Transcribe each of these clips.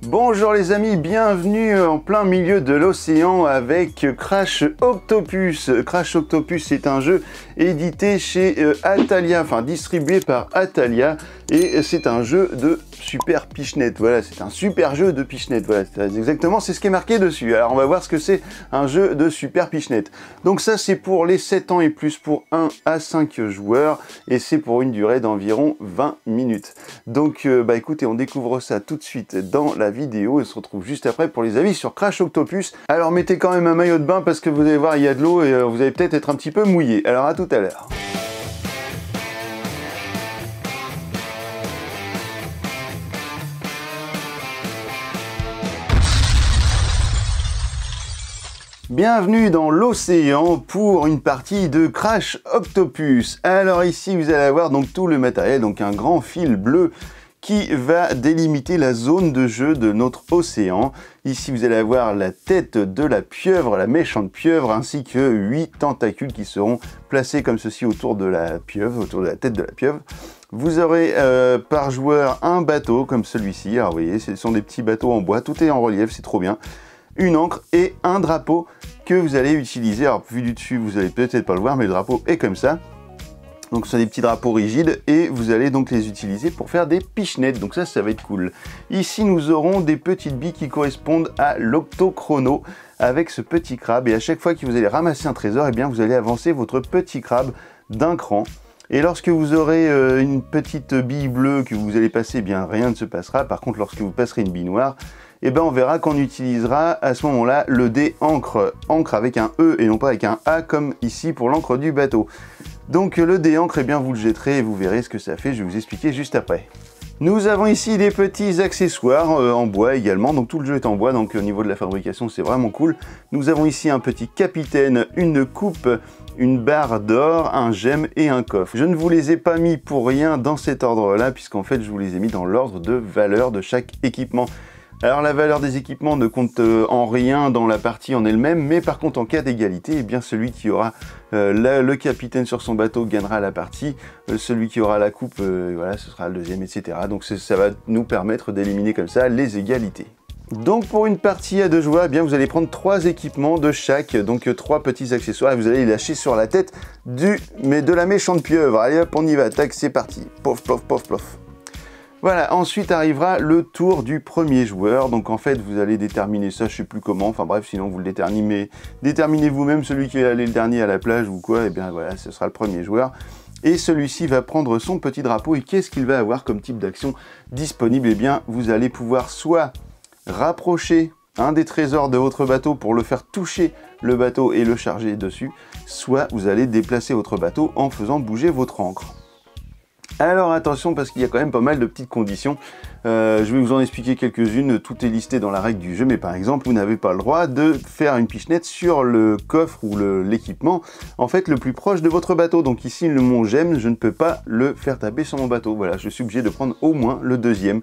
Bonjour les amis, bienvenue en plein milieu de l'océan avec Crash Octopus. Crash Octopus c'est un jeu édité chez Atalia, enfin distribué par Atalia, et c'est un jeu de super pichenette. Voilà, c'est un super jeu de pichenette. Voilà, exactement, c'est ce qui est marqué dessus. Alors on va voir ce que c'est un jeu de super pichenette. Donc ça c'est pour les 7 ans et plus, pour 1 à 5 joueurs, et c'est pour une durée d'environ 20 minutes. Donc bah écoutez, on découvre ça tout de suite dans la vidéo et on se retrouve juste après pour les avis sur Crash Octopus. Alors mettez quand même un maillot de bain parce que vous allez voir, il y a de l'eau et vous allez peut-être être un petit peu mouillé. Alors à tout à l'heure. Bienvenue dans l'océan pour une partie de Crash Octopus. Alors ici vous allez avoir donc tout le matériel, donc un grand fil bleu qui va délimiter la zone de jeu de notre océan. Ici vous allez avoir la tête de la pieuvre, la méchante pieuvre, ainsi que 8 tentacules qui seront placés comme ceci autour de la pieuvre, autour de la tête de la pieuvre. Vous aurez par joueur un bateau comme celui-ci. Alors vous voyez, ce sont des petits bateaux en bois, tout est en relief, c'est trop bien. Une encre et un drapeau que vous allez utiliser. Alors vu du dessus vous allez peut-être pas le voir, mais le drapeau est comme ça. Donc ce sont des petits drapeaux rigides et vous allez donc les utiliser pour faire des pichenettes. Donc ça va être cool. Ici nous aurons des petites billes qui correspondent à l'octochrono avec ce petit crabe, et à chaque fois que vous allez ramasser un trésor, et bien vous allez avancer votre petit crabe d'un cran. Et lorsque vous aurez une petite bille bleue que vous allez passer, eh bien rien ne se passera. Par contre lorsque vous passerez une bille noire, et ben on verra qu'on utilisera à ce moment-là le dé encre, encre avec un E et non pas avec un A comme ici pour l'encre du bateau. Donc le dé encre, eh bien vous le jetterez et vous verrez ce que ça fait, je vais vous expliquer juste après. Nous avons ici des petits accessoires en bois également, donc tout le jeu est en bois, donc au niveau de la fabrication c'est vraiment cool. Nous avons ici un petit capitaine, une coupe, une barre d'or, un gemme et un coffre. Je ne vous les ai pas mis pour rien dans cet ordre-là, puisqu'en fait je vous les ai mis dans l'ordre de valeur de chaque équipement. Alors la valeur des équipements ne compte en rien dans la partie en elle-même, mais par contre en cas d'égalité, eh bien celui qui aura le capitaine sur son bateau gagnera la partie, celui qui aura la coupe, voilà, ce sera le deuxième, etc. Donc ça va nous permettre d'éliminer comme ça les égalités. Donc pour une partie à 2 joueurs, eh bien vous allez prendre 3 équipements de chaque, donc 3 petits accessoires, et vous allez les lâcher sur la tête de la méchante pieuvre. Allez hop, on y va, tac, c'est parti, pof, pof, pof, pof. Voilà, ensuite arrivera le tour du premier joueur. Donc en fait, vous allez déterminer ça, je sais plus comment. Enfin bref, sinon vous le déterminez vous-même, celui qui est allé le dernier à la plage ou quoi. Et bien voilà, ce sera le premier joueur. Et celui-ci va prendre son petit drapeau. Et qu'est-ce qu'il va avoir comme type d'action disponible? Eh bien, vous allez pouvoir soit rapprocher un des trésors de votre bateau pour le faire toucher le bateau et le charger dessus, soit vous allez déplacer votre bateau en faisant bouger votre ancre. Alors attention, parce qu'il y a quand même pas mal de petites conditions, je vais vous en expliquer quelques-unes, tout est listé dans la règle du jeu, mais par exemple vous n'avez pas le droit de faire une pichenette sur le coffre ou l'équipement en fait le plus proche de votre bateau. Donc ici mon gemme, je ne peux pas le faire taper sur mon bateau, voilà, je suis obligé de prendre au moins le deuxième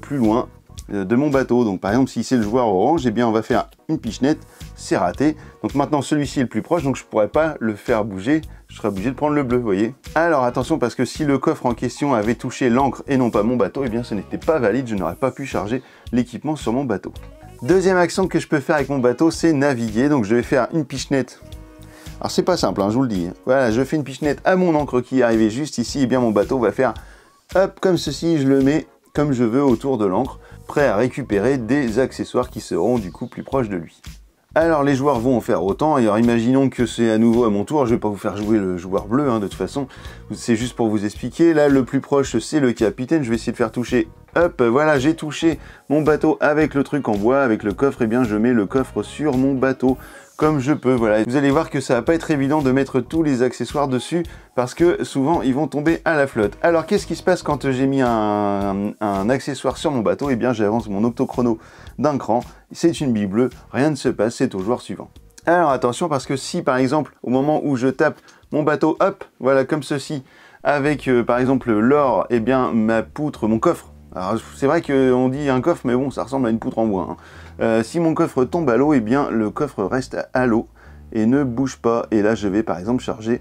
plus loin de mon bateau. Donc par exemple si c'est le joueur orange, eh bien on va faire une pichenette, c'est raté. Donc maintenant celui-ci est le plus proche, donc je ne pourrais pas le faire bouger, je serais obligé de prendre le bleu, vous voyez. Alors attention, parce que si le coffre en question avait touché l'encre et non pas mon bateau, eh bien ce n'était pas valide, je n'aurais pas pu charger l'équipement sur mon bateau. Deuxième action que je peux faire avec mon bateau, c'est naviguer. Donc je vais faire une pichenette. Alors c'est pas simple, hein, je vous le dis. Voilà, je fais une pichenette à mon ancre qui est arrivée juste ici, et bien mon bateau va faire hop comme ceci, je le mets comme je veux autour de l'encre, prêt à récupérer des accessoires qui seront du coup plus proches de lui. Alors les joueurs vont en faire autant, et alors imaginons que c'est à nouveau à mon tour, je vais pas vous faire jouer le joueur bleu, hein, de toute façon, c'est juste pour vous expliquer. Là le plus proche c'est le capitaine, je vais essayer de faire toucher, hop, voilà, j'ai touché mon bateau avec le truc en bois, avec le coffre, et bien je mets le coffre sur mon bateau, comme je peux, voilà. Vous allez voir que ça va pas être évident de mettre tous les accessoires dessus, parce que souvent ils vont tomber à la flotte. Alors qu'est-ce qui se passe quand j'ai mis un accessoire sur mon bateau? Eh bien j'avance mon octochrono d'un cran, c'est une bille bleue, rien ne se passe, c'est au joueur suivant. Alors attention, parce que si par exemple au moment où je tape mon bateau, hop, voilà comme ceci, avec par exemple l'or, eh bien ma poutre, mon coffre, alors c'est vrai qu'on dit un coffre, mais bon ça ressemble à une poutre en bois, hein. Si mon coffre tombe à l'eau, eh bien le coffre reste à l'eau et ne bouge pas, et là je vais par exemple charger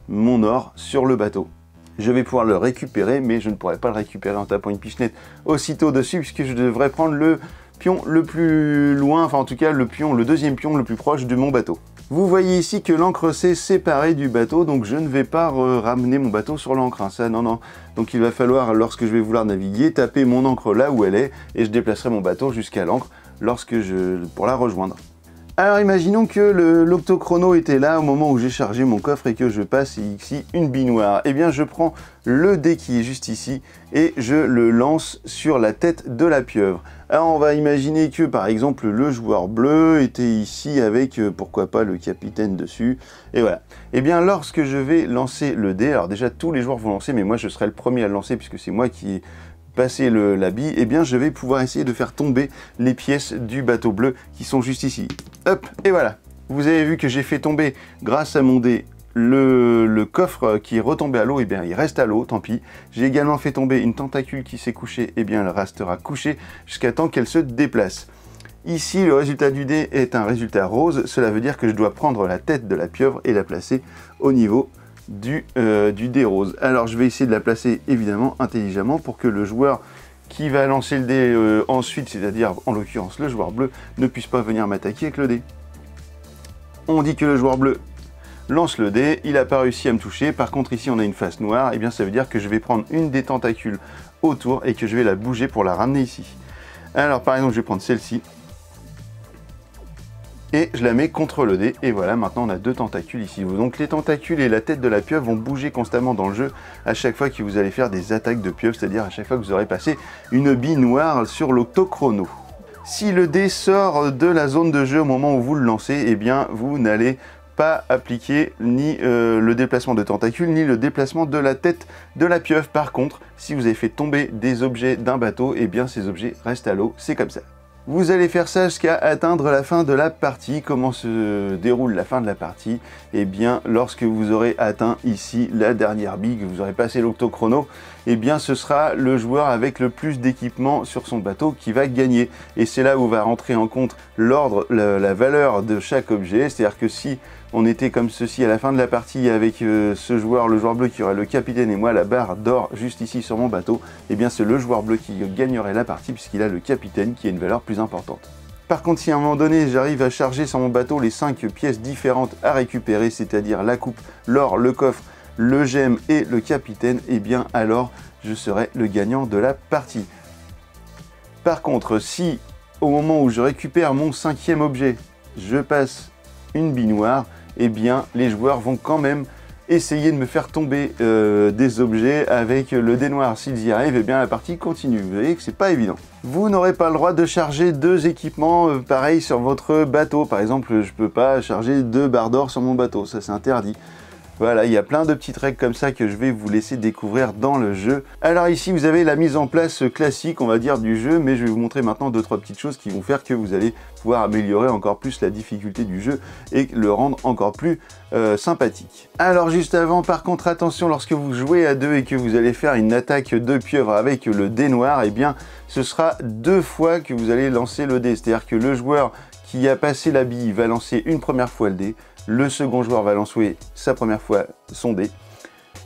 mon or sur le bateau. je vais pouvoir le récupérer, mais je ne pourrai pas le récupérer en tapant une pichenette aussitôt dessus, puisque je devrais prendre le pion le plus loin, enfin en tout cas le deuxième pion le plus proche de mon bateau. Vous voyez ici que l'ancre s'est séparée du bateau, donc je ne vais pas ramener mon bateau sur l'ancre, hein, ça non non. Donc il va falloir, lorsque je vais vouloir naviguer, taper mon ancre là où elle est, et je déplacerai mon bateau jusqu'à l'ancre pour la rejoindre. Alors imaginons que l'octochrono était là au moment où j'ai chargé mon coffre et que je passe ici une bille noire. Eh bien je prends le dé qui est juste ici et je le lance sur la tête de la pieuvre. Alors on va imaginer que par exemple le joueur bleu était ici avec pourquoi pas le capitaine dessus. Et voilà. Eh bien lorsque je vais lancer le dé, alors déjà tous les joueurs vont lancer mais moi je serai le premier à le lancer puisque c'est moi qui ai passer la bille, eh bien je vais pouvoir essayer de faire tomber les pièces du bateau bleu qui sont juste ici. Hop, et voilà. Vous avez vu que j'ai fait tomber, grâce à mon dé, le coffre qui est retombé à l'eau, eh bien il reste à l'eau, tant pis. J'ai également fait tomber une tentacule qui s'est couchée, eh bien elle restera couchée jusqu'à temps qu'elle se déplace. Ici, le résultat du dé est un résultat rose, cela veut dire que je dois prendre la tête de la pieuvre et la placer au niveau du dé rose. Alors je vais essayer de la placer évidemment intelligemment pour que le joueur qui va lancer le dé ensuite, c'est-à-dire en l'occurrence le joueur bleu, ne puisse pas venir m'attaquer avec le dé. On dit que le joueur bleu lance le dé, il n'a pas réussi à me toucher, par contre ici on a une face noire, et bien ça veut dire que je vais prendre une des tentacules autour et que je vais la bouger pour la ramener ici. Alors par exemple je vais prendre celle-ci, et je la mets contre le dé, et voilà, maintenant on a deux tentacules ici. Donc les tentacules et la tête de la pieuvre vont bouger constamment dans le jeu à chaque fois que vous allez faire des attaques de pieuvre, c'est-à-dire à chaque fois que vous aurez passé une bille noire sur l'octochrono. Si le dé sort de la zone de jeu au moment où vous le lancez, eh bien vous n'allez pas appliquer ni le déplacement de tentacules, ni le déplacement de la tête de la pieuvre. Par contre, si vous avez fait tomber des objets d'un bateau, eh bien ces objets restent à l'eau, c'est comme ça. Vous allez faire ça jusqu'à atteindre la fin de la partie. Comment se déroule la fin de la partie? Eh bien, lorsque vous aurez atteint ici la dernière bille, que vous aurez passé l'octochrono, eh bien ce sera le joueur avec le plus d'équipement sur son bateau qui va gagner. Et c'est là où va rentrer en compte l'ordre, la valeur de chaque objet. C'est-à-dire que si on était comme ceci à la fin de la partie avec ce joueur, le joueur bleu qui aurait le capitaine et moi la barre d'or juste ici sur mon bateau, eh bien c'est le joueur bleu qui gagnerait la partie puisqu'il a le capitaine qui a une valeur plus importante. Par contre, si à un moment donné j'arrive à charger sur mon bateau les 5 pièces différentes à récupérer, c'est-à-dire la coupe, l'or, le coffre, le gemme et le capitaine, eh bien alors je serai le gagnant de la partie. Par contre, si au moment où je récupère mon 5e objet, je passe une bille noire, eh bien les joueurs vont quand même essayer de me faire tomber des objets avec le dé noir. S'ils y arrivent, eh bien la partie continue. Vous voyez que c'est pas évident. Vous n'aurez pas le droit de charger 2 équipements pareils sur votre bateau. Par exemple, je peux pas charger 2 barres d'or sur mon bateau, ça c'est interdit. Voilà, il y a plein de petites règles comme ça que je vais vous laisser découvrir dans le jeu. Alors ici, vous avez la mise en place classique, on va dire, du jeu, mais je vais vous montrer maintenant 2-3 petites choses qui vont faire que vous allez pouvoir améliorer encore plus la difficulté du jeu et le rendre encore plus sympathique. Alors juste avant, par contre, attention, lorsque vous jouez à 2 et que vous allez faire une attaque de pieuvre avec le dé noir, eh bien, ce sera 2 fois que vous allez lancer le dé. C'est-à-dire que le joueur qui a passé la bille va lancer une première fois le dé, le second joueur va lancer sa première fois son dé,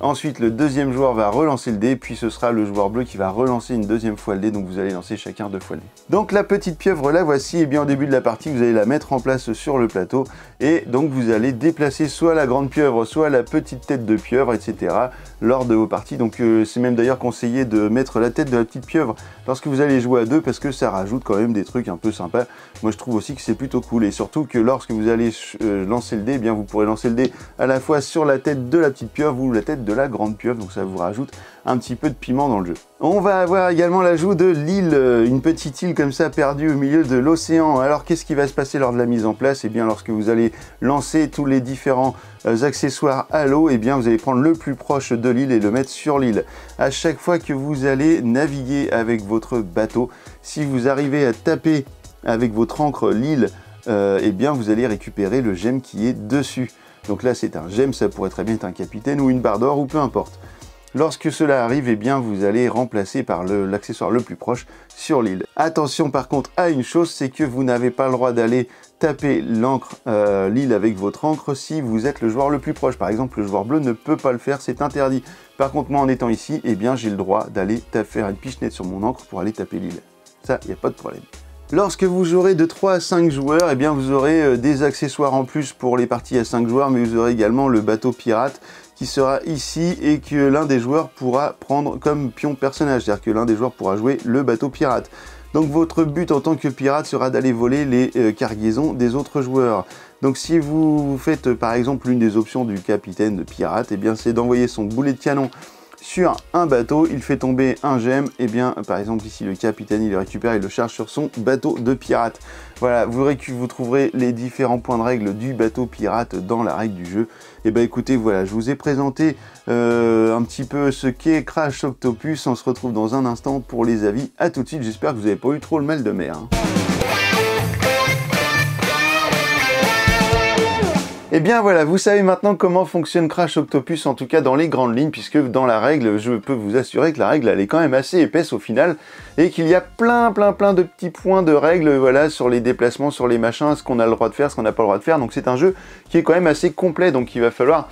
ensuite le deuxième joueur va relancer le dé, puis ce sera le joueur bleu qui va relancer une deuxième fois le dé, donc vous allez lancer chacun 2 fois le dé. Donc la petite pieuvre la voici, et bien au début de la partie vous allez la mettre en place sur le plateau, et donc vous allez déplacer soit la grande pieuvre, soit la petite tête de pieuvre, etc. lors de vos parties. Donc c'est même d'ailleurs conseillé de mettre la tête de la petite pieuvre lorsque vous allez jouer à 2, parce que ça rajoute quand même des trucs un peu sympas. Moi je trouve aussi que c'est plutôt cool, et surtout que lorsque vous allez lancer le dé, eh bien vous pourrez lancer le dé à la fois sur la tête de la petite pieuvre ou la tête de la grande pieuvre, donc ça vous rajoute un petit peu de piment dans le jeu. On va avoir également l'ajout de l'île, une petite île comme ça perdue au milieu de l'océan. Alors qu'est-ce qui va se passer lors de la mise en place? Eh bien lorsque vous allez lancer tous les différents accessoires à l'eau, eh bien vous allez prendre le plus proche de l'île et le mettre sur l'île. À chaque fois que vous allez naviguer avec votre bateau, si vous arrivez à taper avec votre ancre l'île, eh bien vous allez récupérer le gemme qui est dessus. Donc là c'est un gemme, ça pourrait très bien être un capitaine ou une barre d'or ou peu importe. Lorsque cela arrive, eh bien vous allez remplacer par l'accessoire le plus proche sur l'île. Attention par contre à une chose, c'est que vous n'avez pas le droit d'aller taper l'encre, l'île avec votre encre si vous êtes le joueur le plus proche. Par exemple, le joueur bleu ne peut pas le faire, c'est interdit. Par contre, moi, en étant ici, eh bien, j'ai le droit d'aller faire une pichenette sur mon encre pour aller taper l'île. Ça, il n'y a pas de problème. Lorsque vous aurez de 3 à 5 joueurs, eh bien, vous aurez des accessoires en plus pour les parties à 5 joueurs, mais vous aurez également le bateau pirate qui sera ici et que l'un des joueurs pourra prendre comme pion personnage, c'est-à-dire que l'un des joueurs pourra jouer le bateau pirate. Donc votre but en tant que pirate sera d'aller voler les cargaisons des autres joueurs. Donc si vous faites par exemple l'une des options du capitaine de pirate, eh bien c'est d'envoyer son boulet de canon sur un bateau, il fait tomber un gemme, et bien par exemple ici le capitaine il le récupère et le charge sur son bateau de pirate. Voilà, vous trouverez les différents points de règle du bateau pirate dans la règle du jeu. Et ben écoutez, voilà, je vous ai présenté un petit peu ce qu'est Crash Octopus. On se retrouve dans un instant pour les avis. À tout de suite, j'espère que vous n'avez pas eu trop le mal de mer. Et bien voilà, vous savez maintenant comment fonctionne Crash Octopus, en tout cas dans les grandes lignes, puisque dans la règle, je peux vous assurer que la règle elle est quand même assez épaisse au final, et qu'il y a plein de petits points de règles, voilà, sur les déplacements, sur les machins, ce qu'on a le droit de faire, ce qu'on n'a pas le droit de faire. Donc c'est un jeu qui est quand même assez complet, donc il va falloir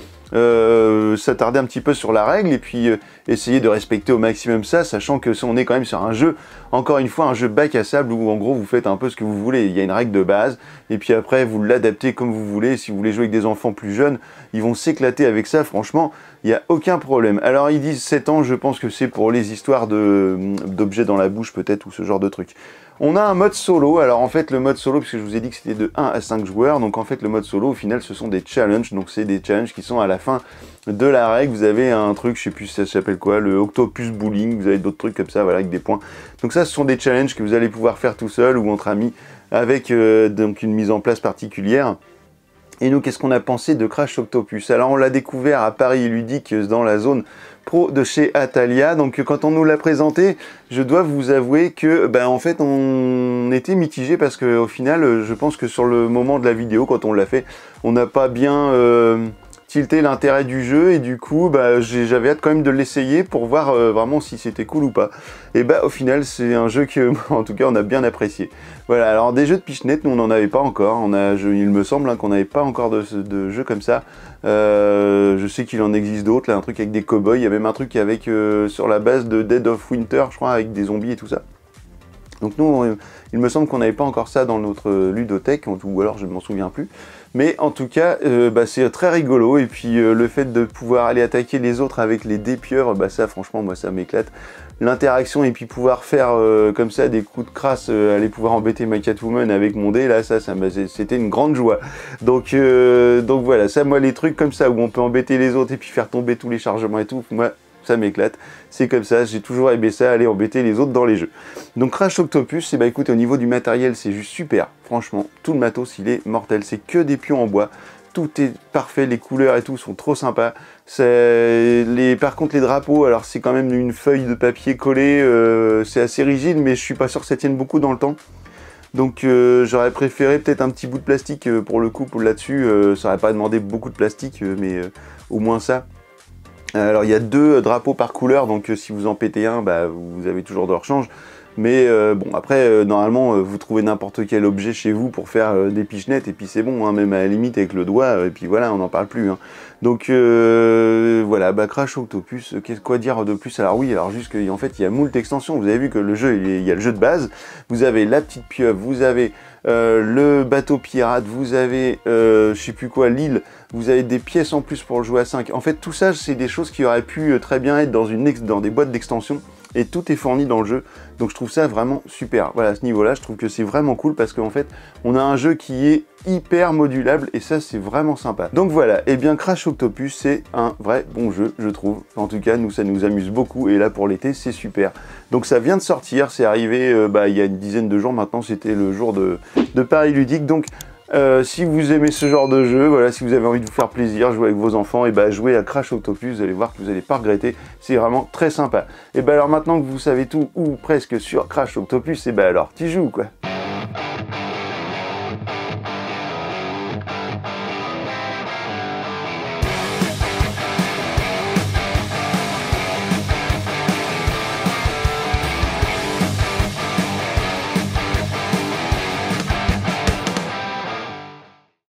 s'attarder un petit peu sur la règle et puis essayer de respecter au maximum ça, sachant que on est quand même sur un jeu, encore une fois, un jeu bac à sable où en gros vous faites un peu ce que vous voulez. Il y a une règle de base et puis après vous l'adaptez comme vous voulez. Si vous voulez jouer avec des enfants plus jeunes, ils vont s'éclater avec ça, franchement, il n'y a aucun problème. Alors ils disent 7 ans, je pense que c'est pour les histoires d'objets dans la bouche peut-être ou ce genre de trucs. On a un mode solo, alors en fait le mode solo, puisque je vous ai dit que c'était de 1 à 5 joueurs, donc en fait le mode solo au final ce sont des challenges, donc c'est des challenges qui sont à la fin de la règle. Vous avez un truc, je sais plus si ça s'appelle quoi, le Octopus Bowling, vous avez d'autres trucs comme ça, voilà, avec des points. Donc ça ce sont des challenges que vous allez pouvoir faire tout seul ou entre amis, avec donc une mise en place particulière. Et nous, qu'est-ce qu'on a pensé de Crash Octopus? Alors on l'a découvert à Paris Ludique dans la zone pro de chez Atalia. Donc quand on nous l'a présenté, je dois vous avouer que en fait on était mitigé parce que au final je pense que sur le moment de la vidéo, quand on l'a fait, on n'a pas bien tilté l'intérêt du jeu et du coup j'avais hâte quand même de l'essayer pour voir vraiment si c'était cool ou pas. Et au final c'est un jeu que en tout cas on a bien apprécié. Voilà, alors des jeux de pichenette nous on n'en avait pas encore, il me semble qu'on n'avait pas encore de jeux comme ça. Je sais qu'il en existe d'autres, là un truc avec des cow-boys, il y a même un truc avec sur la base de Dead of Winter je crois, avec des zombies et tout ça. Donc nous, il me semble qu'on n'avait pas encore ça dans notre ludothèque, ou alors je ne m'en souviens plus. Mais en tout cas, c'est très rigolo. Et puis le fait de pouvoir aller attaquer les autres avec les dés pieuvres, ça franchement, moi ça m'éclate. L'interaction et puis pouvoir faire comme ça des coups de crasse, aller pouvoir embêter ma Catwoman avec mon dé, là c'était une grande joie. Donc voilà, ça moi les trucs comme ça où on peut embêter les autres et puis faire tomber tous les chargements et tout, moi ça m'éclate, c'est comme ça, j'ai toujours aimé ça, aller embêter les autres dans les jeux. Donc Crash Octopus, écoutez, au niveau du matériel, c'est juste super, franchement, tout le matos, il est mortel, c'est que des pions en bois, tout est parfait, les couleurs et tout sont trop sympas. Par contre les drapeaux, alors c'est quand même une feuille de papier collée, c'est assez rigide, mais je suis pas sûr que ça tienne beaucoup dans le temps. Donc j'aurais préféré peut-être un petit bout de plastique pour le coup là-dessus, ça n'aurait pas demandé beaucoup de plastique, mais au moins ça. Alors il y a 2 drapeaux par couleur, donc si vous en pétez un, vous avez toujours de rechange. Mais bon, après, normalement, vous trouvez n'importe quel objet chez vous pour faire des pichenettes, et puis c'est bon, hein, même à la limite avec le doigt, et puis voilà, on n'en parle plus. Hein. Donc voilà, Crash Octopus, quoi dire de plus? Alors oui, alors juste qu'en fait, il y a moult extensions. Vous avez vu que le jeu, il y a le jeu de base, vous avez la petite pieuvre, vous avez le bateau pirate, vous avez, je sais plus quoi, l'île, vous avez des pièces en plus pour le jouer à 5. En fait, tout ça, c'est des choses qui auraient pu très bien être dans des boîtes d'extension. Et tout est fourni dans le jeu, donc je trouve ça vraiment super. Voilà, à ce niveau-là, je trouve que c'est vraiment cool parce qu'en fait, on a un jeu qui est hyper modulable et ça, c'est vraiment sympa. Donc voilà, et bien Crash Octopus, c'est un vrai bon jeu, je trouve. En tout cas, nous, ça nous amuse beaucoup et là, pour l'été, c'est super. Donc ça vient de sortir, c'est arrivé il y a une dizaine de jours maintenant, c'était le jour de Paris Ludique, donc... si vous aimez ce genre de jeu, voilà, si vous avez envie de vous faire plaisir, jouer avec vos enfants, et jouez à Crash Octopus, vous allez voir que vous n'allez pas regretter, c'est vraiment très sympa. Et alors maintenant que vous savez tout, ou presque sur Crash Octopus, alors tu joues quoi.